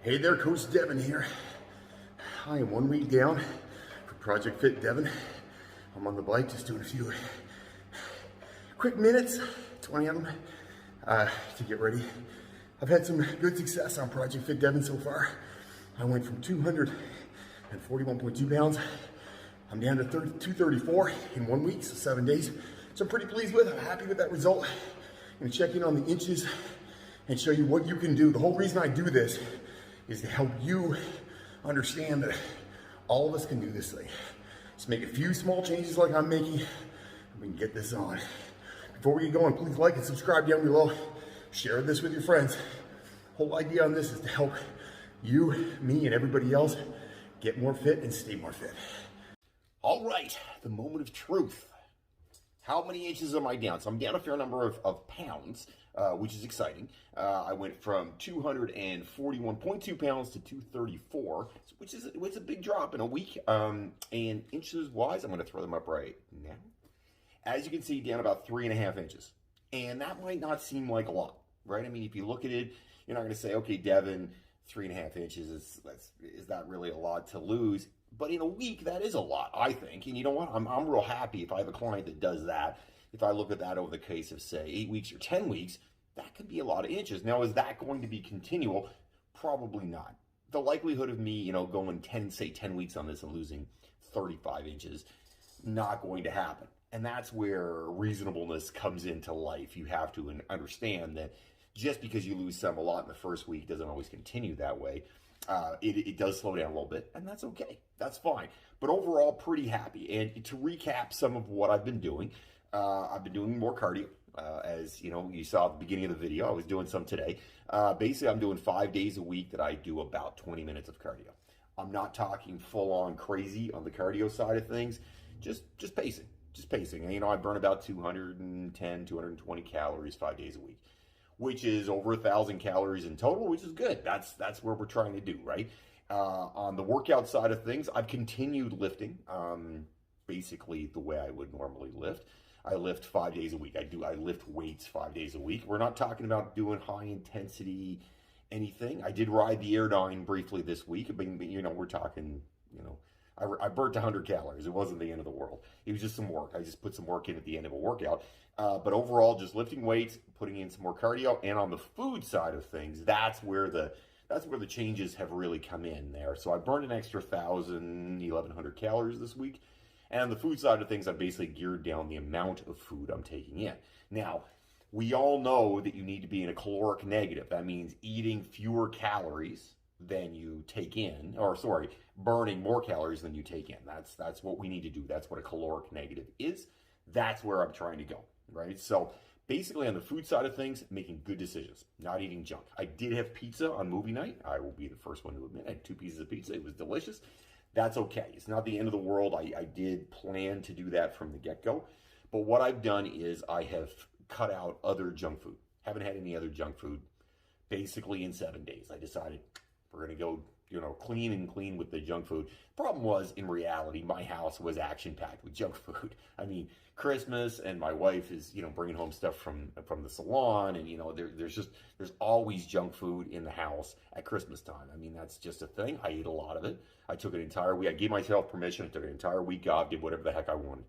Hey there, Coach Devin here. I am 1 week down for Project Fit Devin. I'm on the bike just doing a few quick minutes, 20 of them, to get ready. I've had some good success on Project Fit Devin so far. I went from 241.2 pounds. I'm down to 234 in 1 week, so 7 days. So I'm pretty pleased with it. I'm happy with that result. I'm gonna check in on the inches and show you what you can do. The whole reason I do this is to help you understand that all of us can do this thing. Just make a few small changes like I'm making, and we can get this on. Before we get going, please like and subscribe down below. Share this with your friends. Whole idea on this is to help you, me, and everybody else get more fit and stay more fit. All right, the moment of truth. How many inches am I down? So I'm down a fair number of pounds, which is exciting. I went from 241.2 pounds to 234, which is a big drop in a week. And inches wise, I'm going to throw them up right now. As you can see, down about 3.5 inches. And that might not seem like a lot, right? I mean, if you look at it, you're not going to say, okay, Devin, 3.5 inches, is that really a lot to lose? But in a week, that is a lot, I think. And you know what? I'm real happy if I have a client that does that. If I look at that over the case of, say, 8 weeks or 10 weeks, that could be a lot of inches. Now, is that going to be continual? Probably not. The likelihood of me, going 10 weeks on this and losing 35 inches, not going to happen. And that's where reasonableness comes into life. You have to understand that just because you lose some a lot in the first week doesn't always continue that way. It does slow down a little bit, and that's okay. That's fine. But overall, pretty happy. And to recap some of what I've been doing more cardio. As you saw at the beginning of the video, I was doing some today. Basically, I'm doing 5 days a week that I do about 20 minutes of cardio. I'm not talking full-on crazy on the cardio side of things, just pacing. Just pacing. And, I burn about 210, 220 calories 5 days a week, which is over 1,000 calories in total, which is good. That's where we're trying to do, right? On the workout side of things, I've continued lifting, basically the way I would normally lift. I lift 5 days a week. I lift weights 5 days a week. We're not talking about doing high intensity anything. I did ride the Airdyne briefly this week, but we're talking, I burnt 100 calories. It wasn't the end of the world. It was just some work. I just put some work in at the end of a workout. But overall, just lifting weights, putting in some more cardio, and on the food side of things, that's where the changes have really come in there. So I burned an extra 1,100 calories this week. And on the food side of things, I've basically geared down the amount of food I'm taking in. Now, we all know that you need to be in a caloric negative. That means eating fewer calories than you take in, burning more calories than you take in. That's what we need to do. That's what a caloric negative is. That's where I'm trying to go, right? So basically on the food side of things, making good decisions, not eating junk. I did have pizza on movie night. I will be the first one to admit I had 2 pieces of pizza. It was delicious. That's okay. It's not the end of the world. I did plan to do that from the get-go. But what I've done is I have cut out other junk food. Haven't had any other junk food basically in 7 days. I decided we're going to go, clean with the junk food. Problem was, in reality, my house was action-packed with junk food. I mean, Christmas, and my wife is, bringing home stuff from the salon, and, there's always junk food in the house at Christmas time. I mean, that's just a thing. I ate a lot of it. I took an entire week. I gave myself permission. I took an entire week off, did whatever the heck I wanted.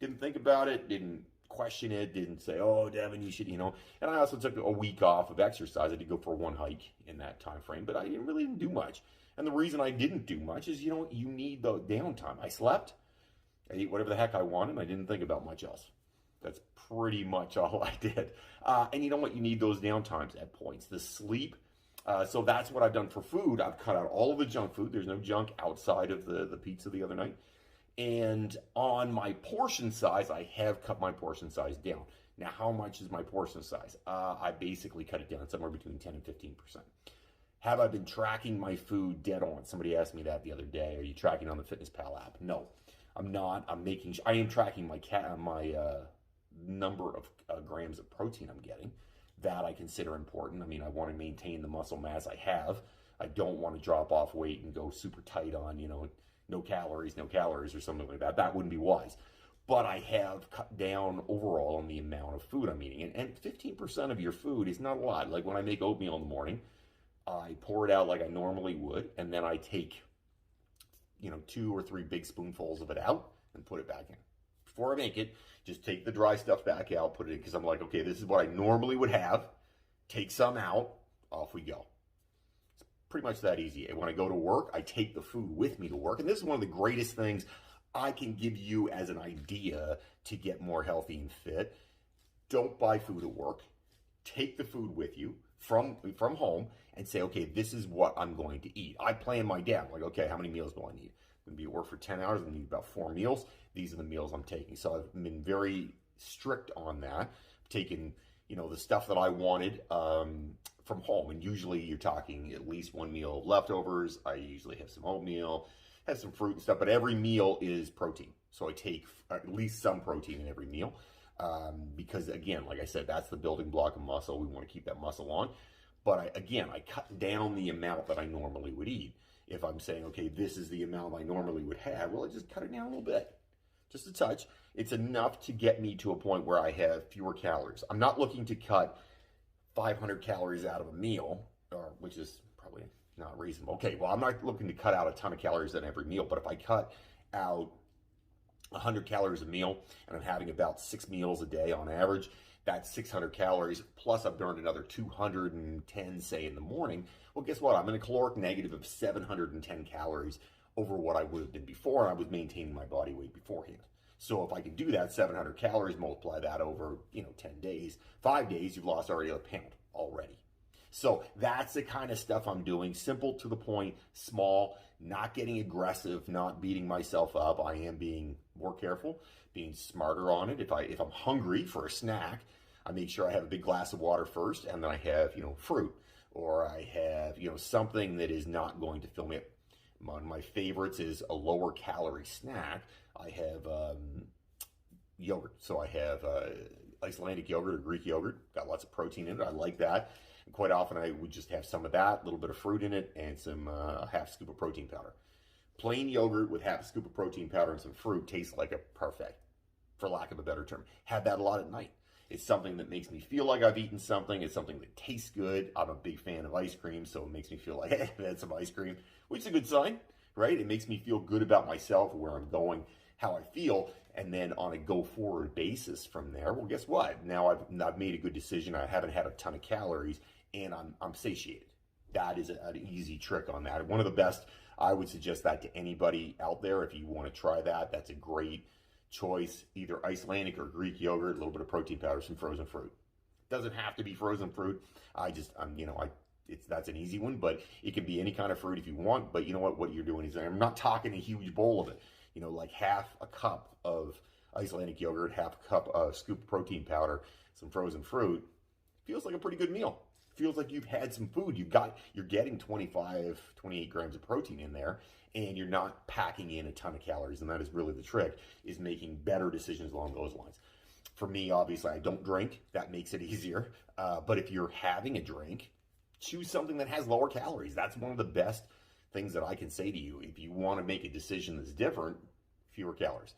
Didn't think about it, didn't question it, didn't say, oh, Devin, you should, And I also took a week off of exercise. I did go for one hike in that time frame, but I really didn't do much. And the reason I didn't do much is, you need the downtime. I slept, I ate whatever the heck I wanted, and I didn't think about much else. That's pretty much all I did. And you know what? You need those downtimes at points. The sleep. So that's what I've done for food. I've cut out all of the junk food. There's no junk outside of the pizza the other night. And on my portion size, I have cut my portion size down. Now, how much is my portion size? I basically cut it down somewhere between 10 and 15%. Have I been tracking my food dead on? Somebody asked me that the other day. Are you tracking on the FitnessPal app? No, I'm not. I am tracking my number of grams of protein I'm getting. That I consider important. I mean, I want to maintain the muscle mass I have. I don't want to drop off weight and go super tight on, no calories or something like that. That wouldn't be wise. But I have cut down overall on the amount of food I'm eating. And 15% of your food is not a lot. Like when I make oatmeal in the morning, I pour it out like I normally would, and then I take, 2 or 3 big spoonfuls of it out and put it back in. Before I make it, just take the dry stuff back out, put it in, because I'm like, okay, this is what I normally would have. Take some out, off we go. It's pretty much that easy. And when I go to work, I take the food with me to work. And this is one of the greatest things I can give you as an idea to get more healthy and fit. Don't buy food at work. Take the food with you from home and say, okay, this is what I'm going to eat. I plan my day. I'm like, okay, how many meals do I need? I'm going to be at work for 10 hours. I'm going to need about 4 meals. These are the meals I'm taking. So I've been very strict on that. I've taken, the stuff that I wanted from home. And usually you're talking at least 1 meal of leftovers. I usually have some oatmeal, have some fruit and stuff, but every meal is protein. So I take at least some protein in every meal. Because again, like I said, that's the building block of muscle. We want to keep that muscle on. But I cut down the amount that I normally would eat. If I'm saying, okay, this is the amount I normally would have, well, I just cut it down a little bit, just a touch. It's enough to get me to a point where I have fewer calories. I'm not looking to cut 500 calories out of a meal, which is probably not reasonable. Okay, well, I'm not looking to cut out a ton of calories in every meal, but if I cut out 100 calories a meal, and I'm having about 6 meals a day on average, that's 600 calories, plus I've burned another 210, say, in the morning. Well, guess what? I'm in a caloric negative of 710 calories over what I would have been before, and I was maintaining my body weight beforehand. So if I can do that, 700 calories, multiply that over, 10 days, 5 days, you've lost already a pound already. So that's the kind of stuff I'm doing. Simple, to the point, small, not getting aggressive, not beating myself up. I am being more careful, being smarter on it. If I'm hungry for a snack, I make sure I have a big glass of water first, and then I have, fruit, or I have, something that is not going to fill me up. One of my favorites is a lower calorie snack. I have yogurt. So I have Icelandic yogurt or Greek yogurt. Got lots of protein in it. I like that. And quite often I would just have some of that, a little bit of fruit in it, and some half scoop of protein powder. Plain yogurt with half a scoop of protein powder and some fruit tastes like a parfait, for lack of a better term. Have that a lot at night. It's something that makes me feel like I've eaten something. It's something that tastes good. I'm a big fan of ice cream, so it makes me feel like, hey, I've had some ice cream, which is a good sign, right? It makes me feel good about myself, where I'm going, how I feel, and then on a go-forward basis from there, well, guess what? Now I've made a good decision. I haven't had a ton of calories, and I'm satiated. That is an easy trick on that. One of the best, I would suggest that to anybody out there. If you want to try that, that's a great choice. Either Icelandic or Greek yogurt, a little bit of protein powder, some frozen fruit. Doesn't have to be frozen fruit. That's an easy one, but it can be any kind of fruit if you want. But you know what you're doing is, I'm not talking a huge bowl of it. Like half a cup of Icelandic yogurt, half a cup of scoop protein powder, some frozen fruit. Feels like a pretty good meal. Feels like you've had some food. You're getting 25, 28 grams of protein in there, and you're not packing in a ton of calories. And that is really the trick, is making better decisions along those lines. For me, obviously, I don't drink. That makes it easier. But if you're having a drink, choose something that has lower calories. That's one of the best things that I can say to you. If you want to make a decision that's different, fewer calories.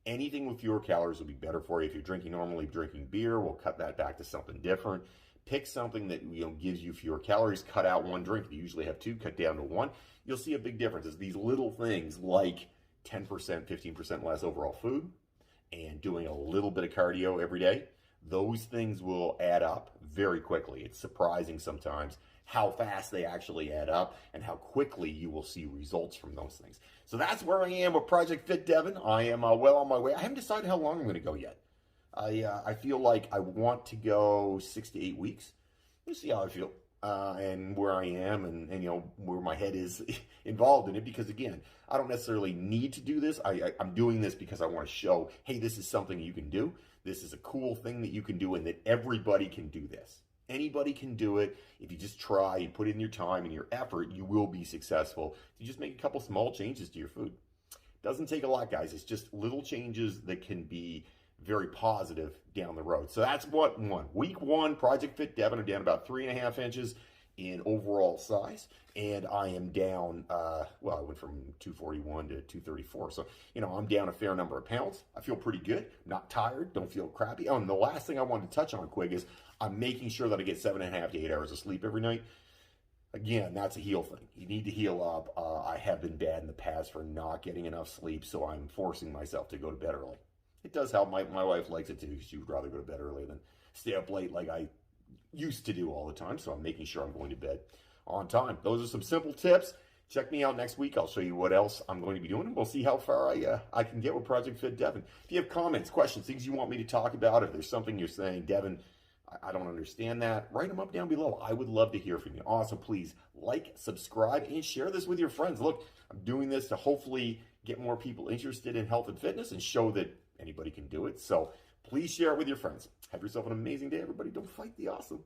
Anything with fewer calories will be better for you. If you're normally drinking beer, we'll cut that back to something different. Pick something that gives you fewer calories. Cut out one drink. If you usually have 2, cut down to 1. You'll see a big difference. It's these little things like 10%, 15% less overall food, and doing a little bit of cardio every day. Those things will add up very quickly. It's surprising sometimes how fast they actually add up and how quickly you will see results from those things. So that's where I am with Project Fit Devin. I am well on my way. I haven't decided how long I'm going to go yet. I feel like I want to go 6 to 8 weeks. We'll see how I feel and where I am and where my head is involved in it. Because again, I don't necessarily need to do this. I'm doing this because I want to show, hey, this is something you can do. This is a cool thing that you can do, and that everybody can do this. Anybody can do it. If you just try, you put in your time and your effort, you will be successful. You just make a couple small changes to your food. Doesn't take a lot, guys. It's just little changes that can be very positive down the road. So that's what week 1, Project Fit Devin. I'm down about 3.5 inches in overall size, and I am down, I went from 241 to 234. So, I'm down a fair number of pounds. I feel pretty good. I'm not tired. Don't feel crappy. Oh, and the last thing I wanted to touch on quick is I'm making sure that I get 7.5 to 8 hours of sleep every night. Again, that's a heal thing. You need to heal up. I have been bad in the past for not getting enough sleep, so I'm forcing myself to go to bed early. It does help. My wife likes it too. She would rather go to bed early than stay up late like I used to do all the time, so I'm making sure I'm going to bed on time. Those are some simple tips. Check me out next week. I'll show you what else I'm going to be doing, and we'll see how far I can get with Project Fit Devin. If you have comments, questions, things you want me to talk about, if there's something you're saying, Devin, I don't understand that, write them up down below. I would love to hear from you. Also, please like, subscribe, and share this with your friends. Look, I'm doing this to hopefully get more people interested in health and fitness and show that anybody can do it. So please share it with your friends. Have yourself an amazing day, everybody. Don't fight the awesome.